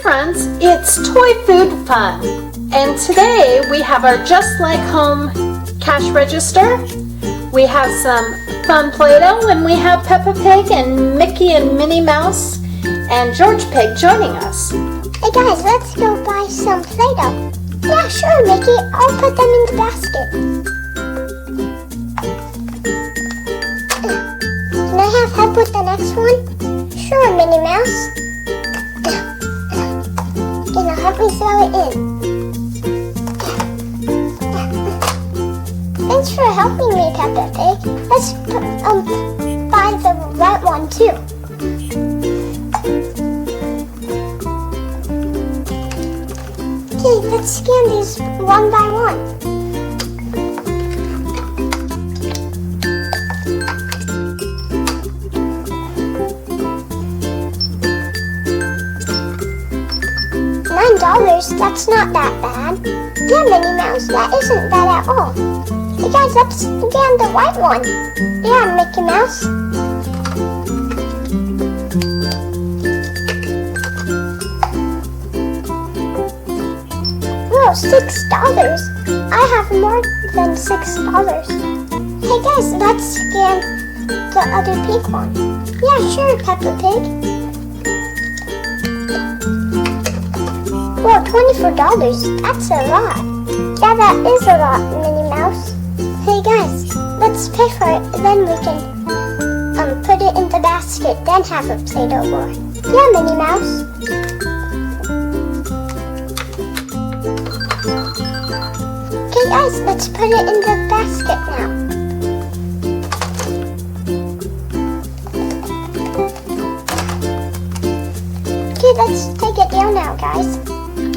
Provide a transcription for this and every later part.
friends, it's Toy Food Fun, and today we have our Just Like Home cash register. We have some fun Play-doh, and we have Peppa Pig and Mickey and Minnie Mouse and George Pig joining us. Hey guys, let's go buy some Play-doh. Yeah, sure, Mickey. I'll put them in the basket. Can I have help with the next one? Sure, Minnie Mouse. Can you help me throw it in? Thanks for helping me, Peppa Pig. Let's buy the red one too. Okay, let's scan these one by one. $9, that's not that bad. Yeah, Minnie Mouse, that isn't bad at all. Hey guys, let's scan the white one. Yeah, Mickey Mouse. Whoa, $6. I have more than $6. Hey guys, let's scan the other pink one. Yeah, sure, Peppa Pig. Whoa, $24. That's a lot. Yeah, that is a lot, Minnie Mouse. Hey guys, let's pay for it, then we can put it in the basket, then have a Play-doh war. Yeah, Minnie Mouse. Okay guys, let's put it in the basket now. Okay, let's take it down now, guys.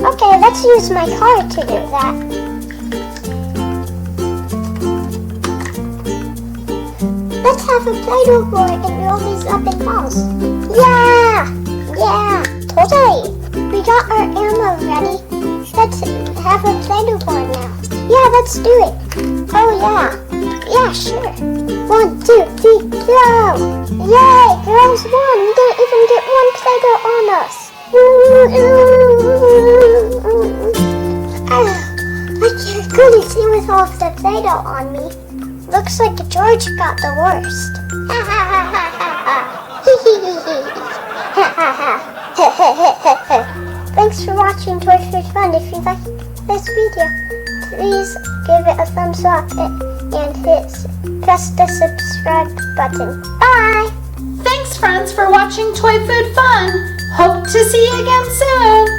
Okay, let's use my card to do that. Let's have a Play-doh board and roll these up in balls. Yeah! Yeah! Totally! We got our ammo ready. Let's have a Play-doh board now. Yeah, let's do it. Oh yeah. Yeah, sure. 1, 2, 3, throw! Yay! Girls won! We didn't even get one Play-doh on us. I couldn't see with all of the Play-doh on me. Looks like George got the worst. Thanks for watching Toy Food Fun. If you liked this video, please give it a thumbs up and press the subscribe button. Bye! Thanks friends for watching Toy Food Fun. Hope to see you again soon.